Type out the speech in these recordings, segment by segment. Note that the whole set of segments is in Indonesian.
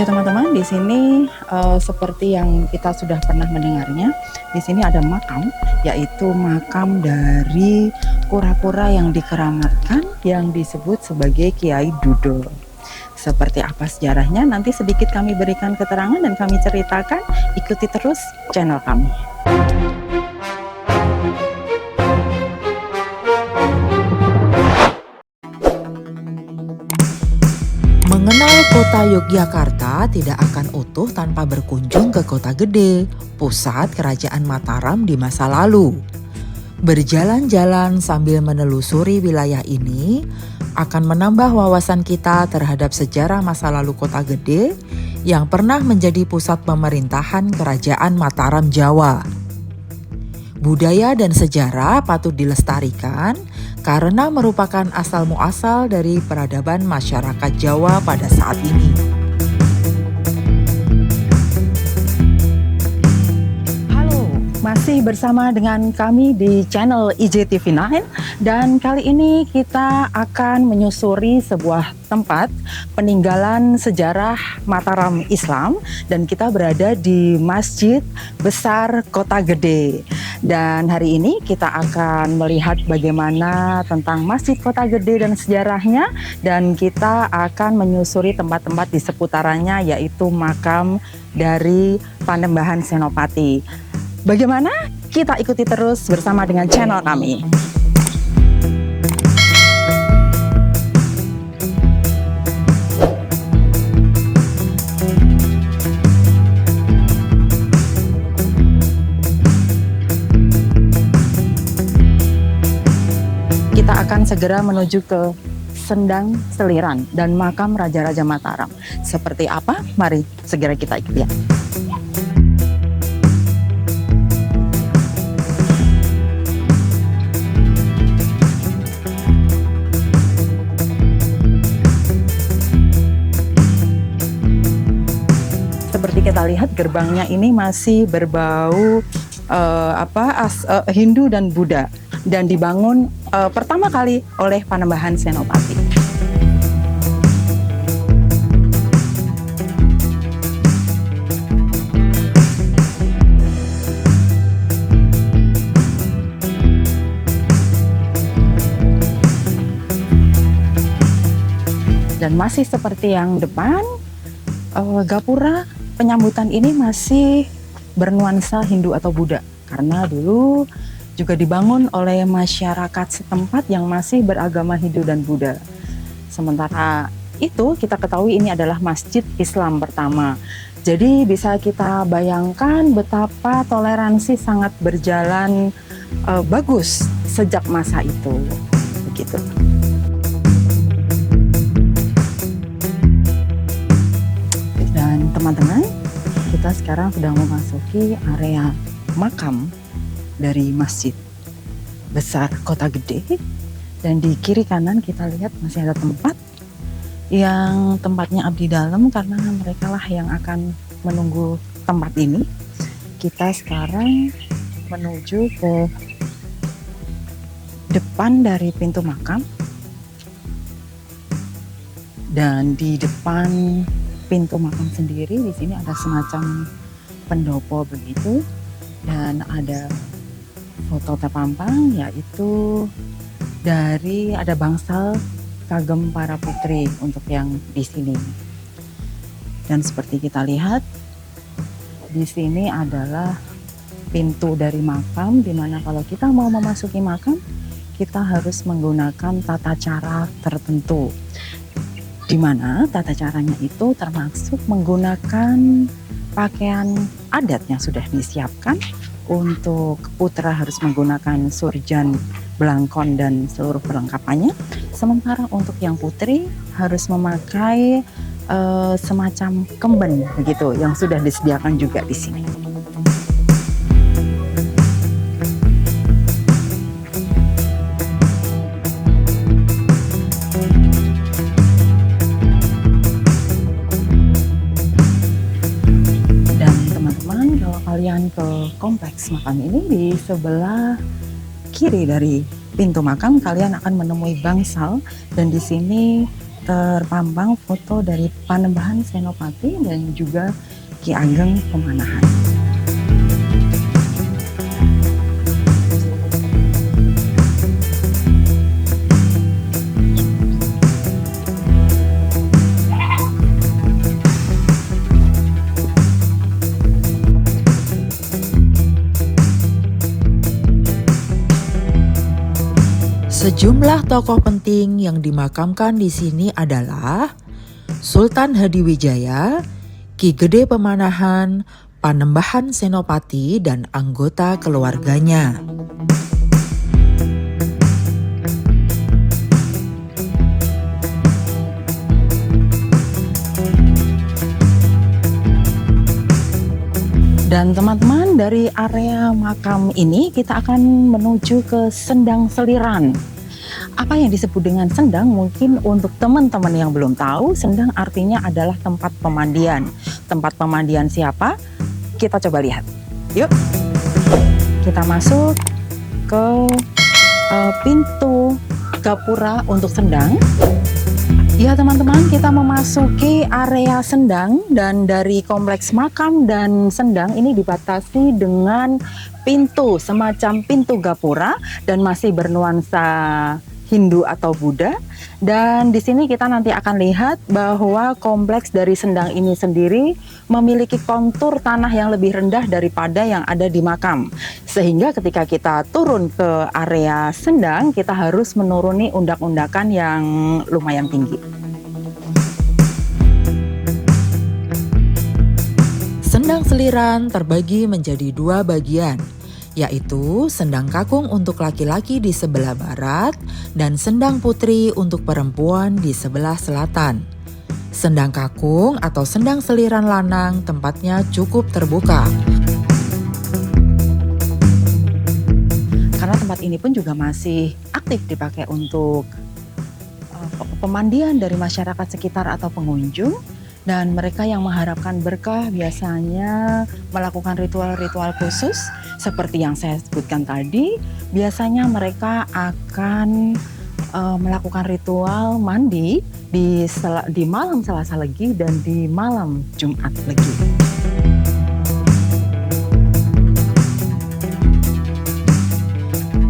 Ya teman-teman, di sini seperti yang kita sudah pernah mendengarnya, di sini ada makam, yaitu makam dari kura-kura yang dikeramatkan yang disebut sebagai Kiai Dudo. Seperti apa sejarahnya nanti sedikit kami berikan keterangan dan kami ceritakan. Ikuti terus channel kami. Mengenal kota Yogyakarta tidak akan utuh tanpa berkunjung ke Kota Gede, pusat Kerajaan Mataram di masa lalu. Berjalan-jalan sambil menelusuri wilayah ini akan menambah wawasan kita terhadap sejarah masa lalu Kota Gede yang pernah menjadi pusat pemerintahan Kerajaan Mataram Jawa. Budaya dan sejarah patut dilestarikan karena merupakan asal-muasal dari peradaban masyarakat Jawa pada saat ini. Halo, masih bersama dengan kami di channel IJTV9 dan kali ini kita akan menyusuri sebuah tempat peninggalan sejarah Mataram Islam dan kita berada di Masjid Besar Kota Gede. Dan hari ini kita akan melihat bagaimana tentang Masjid Kota Gede dan sejarahnya, dan kita akan menyusuri tempat-tempat di seputarannya yaitu makam dari Panembahan Senopati. Bagaimana? Kita ikuti terus bersama dengan channel kami. Kita akan segera menuju ke Sendang Seliran dan makam Raja-Raja Mataram. Seperti apa? Mari segera kita ikuti. Seperti kita lihat gerbangnya ini masih berbau Hindu dan Buddha dan dibangun pertama kali oleh Panembahan Senopati. Dan masih seperti yang depan, gapura penyambutan ini masih bernuansa Hindu atau Buddha karena dulu juga dibangun oleh masyarakat setempat yang masih beragama Hindu dan Buddha. Sementara itu kita ketahui ini adalah masjid Islam pertama. Jadi bisa kita bayangkan betapa toleransi sangat berjalan bagus sejak masa itu. Begitu. Dan teman-teman, kita sekarang sedang memasuki area makam dari Masjid Besar Kota Gede, dan di kiri kanan kita lihat masih ada tempat yang tempatnya abdi dalam karena mereka lah yang akan menunggu tempat ini. Kita sekarang menuju ke depan dari pintu makam, dan di depan pintu makam sendiri di sini ada semacam pendopo begitu, dan ada foto terpampang yaitu dari ada bangsal kagem para putri untuk yang di sini. Dan seperti kita lihat di sini adalah pintu dari makam, di mana kalau kita mau memasuki makam kita harus menggunakan tata cara tertentu, di mana tata caranya itu termasuk menggunakan pakaian adat yang sudah disiapkan. Untuk putra harus menggunakan surjan, belangkon, dan seluruh perlengkapannya. Sementara untuk yang putri harus memakai semacam kemben begitu yang sudah disediakan juga di sini. Kalian ke kompleks makam ini, di sebelah kiri dari pintu makam kalian akan menemui bangsal, dan di sini terpampang foto dari Panembahan Senopati dan juga Ki Ageng Pemanahan. Sejumlah tokoh penting yang dimakamkan di sini adalah Sultan Hadiwijaya, Ki Gede Pemanahan, Panembahan Senopati, dan anggota keluarganya. Dan teman-teman, dari area makam ini kita akan menuju ke Sendang Seliran. Apa yang disebut dengan sendang, mungkin untuk teman-teman yang belum tahu, sendang artinya adalah tempat pemandian. Tempat pemandian siapa? Kita coba lihat. Yuk, kita masuk ke pintu gapura untuk sendang. Ya teman-teman, kita memasuki area sendang, dan dari kompleks makam dan sendang ini dibatasi dengan pintu, semacam pintu gapura, dan masih bernuansa Hindu atau Buddha. Dan di sini kita nanti akan lihat bahwa kompleks dari sendang ini sendiri memiliki kontur tanah yang lebih rendah daripada yang ada di makam. Sehingga ketika kita turun ke area sendang, kita harus menuruni undak-undakan yang lumayan tinggi. Sendang Seliran terbagi menjadi dua bagian, yaitu sendang kakung untuk laki-laki di sebelah barat dan sendang putri untuk perempuan di sebelah selatan. Sendang kakung atau sendang seliran lanang tempatnya cukup terbuka. Karena tempat ini pun juga masih aktif dipakai untuk pemandian dari masyarakat sekitar atau pengunjung. Dan mereka yang mengharapkan berkah biasanya melakukan ritual-ritual khusus seperti yang saya sebutkan tadi. Biasanya mereka akan melakukan ritual mandi di malam Selasa Legi dan di malam Jumat Legi.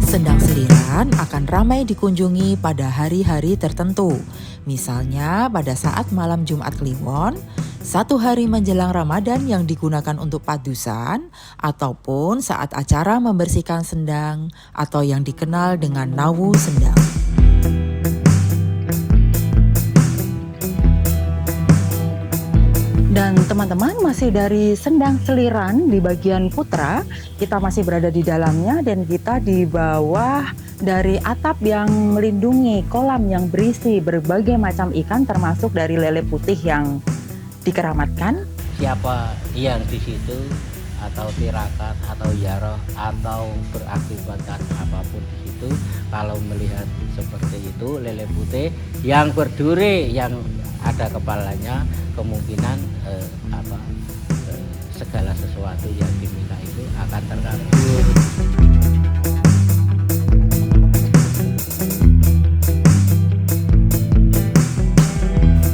Sendang Seliran akan ramai dikunjungi pada hari-hari tertentu. Misalnya pada saat malam Jumat Kliwon, 1 hari menjelang Ramadan yang digunakan untuk padusan, ataupun saat acara membersihkan sendang atau yang dikenal dengan Nawu Sendang. Dan teman-teman, masih dari Sendang Seliran di bagian putra, kita masih berada di dalamnya dan kita di bawah dari atap yang melindungi kolam yang berisi berbagai macam ikan, termasuk dari lele putih yang dikeramatkan. Siapa yang di situ atau tirakat atau yaroh atau berakibatkan apapun di situ, kalau melihat seperti itu lele putih yang berduri yang ada kepalanya, kemungkinan segala sesuatu yang diminta itu akan terkabul.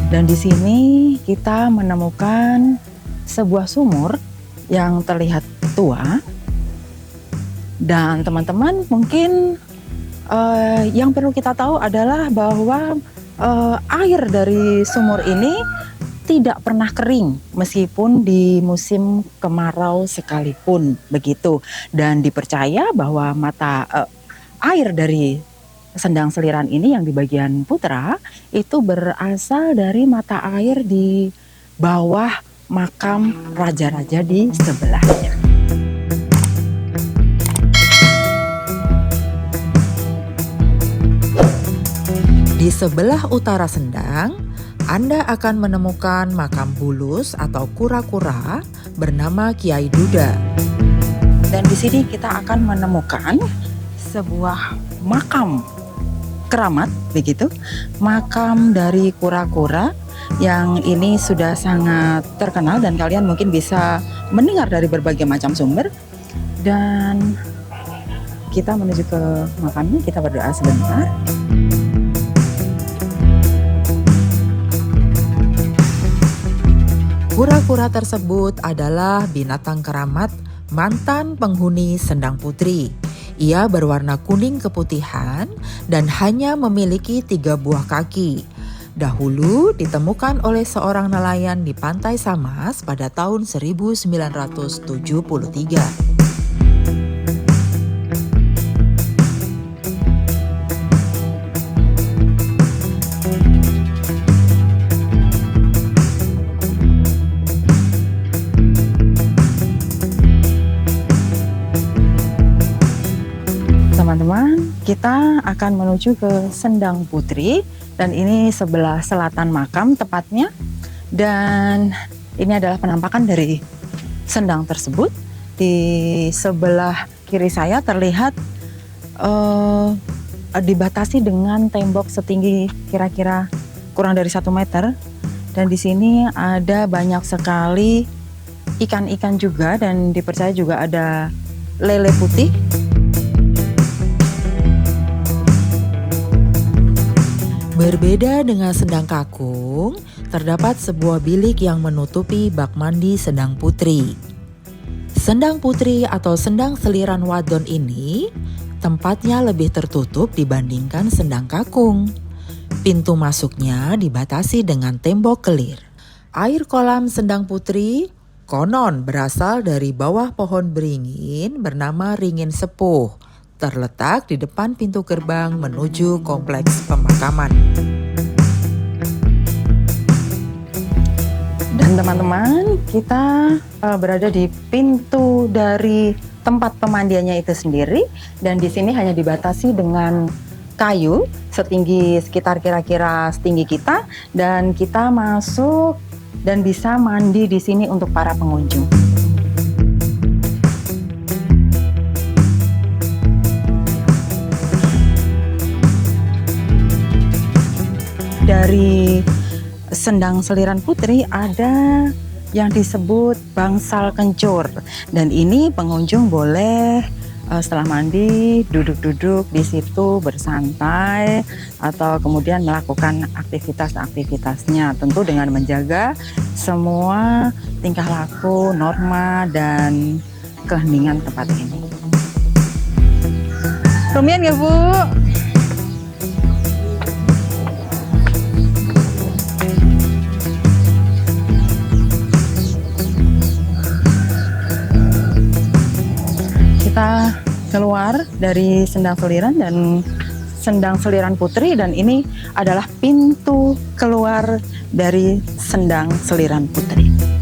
Dan di sini kita menemukan sebuah sumur yang terlihat tua. Dan teman-teman, mungkin yang perlu kita tahu adalah bahwa air dari sumur ini tidak pernah kering meskipun di musim kemarau sekalipun, begitu. Dan dipercaya bahwa air dari Sendang Seliran ini yang di bagian putra itu berasal dari mata air di bawah makam raja-raja di sebelahnya. Di sebelah utara Sendang, Anda akan menemukan makam bulus atau kura-kura bernama Kiai Duda. Dan di sini kita akan menemukan sebuah makam keramat, begitu, makam dari kura-kura yang ini sudah sangat terkenal dan kalian mungkin bisa mendengar dari berbagai macam sumber. Dan kita menuju ke makamnya, kita berdoa sebentar. pura tersebut adalah binatang keramat mantan penghuni Sendang Putri. Ia berwarna kuning keputihan dan hanya memiliki 3 buah kaki. Dahulu ditemukan oleh seorang nelayan di Pantai Samas pada tahun 1973. Teman-teman, kita akan menuju ke Sendang Putri dan ini sebelah selatan makam tepatnya. Dan ini adalah penampakan dari sendang tersebut. Di sebelah kiri saya terlihat dibatasi dengan tembok setinggi kira-kira kurang dari 1 meter. Dan di sini ada banyak sekali ikan-ikan juga dan dipercaya juga ada lele putih. Berbeda dengan Sendang Kakung, terdapat sebuah bilik yang menutupi bak mandi Sendang Putri. Sendang Putri atau Sendang Seliran Wadon ini tempatnya lebih tertutup dibandingkan Sendang Kakung. Pintu masuknya dibatasi dengan tembok kelir. Air kolam Sendang Putri konon berasal dari bawah pohon beringin bernama Ringin Sepuh, terletak di depan pintu gerbang menuju kompleks pemakaman. Dan teman-teman, kita berada di pintu dari tempat pemandiannya itu sendiri, dan di sini hanya dibatasi dengan kayu setinggi sekitar kira-kira setinggi kita, dan kita masuk dan bisa mandi di sini untuk para pengunjung. Dari Sendang Seliran Putri ada yang disebut bangsal kencur, dan ini pengunjung boleh setelah mandi duduk-duduk di situ bersantai atau kemudian melakukan aktivitas-aktivitasnya, tentu dengan menjaga semua tingkah laku, norma dan keheningan tempat ini. Lumayan ya Bu? Kita keluar dari Sendang Seliran dan Sendang Seliran Putri, dan ini adalah pintu keluar dari Sendang Seliran Putri.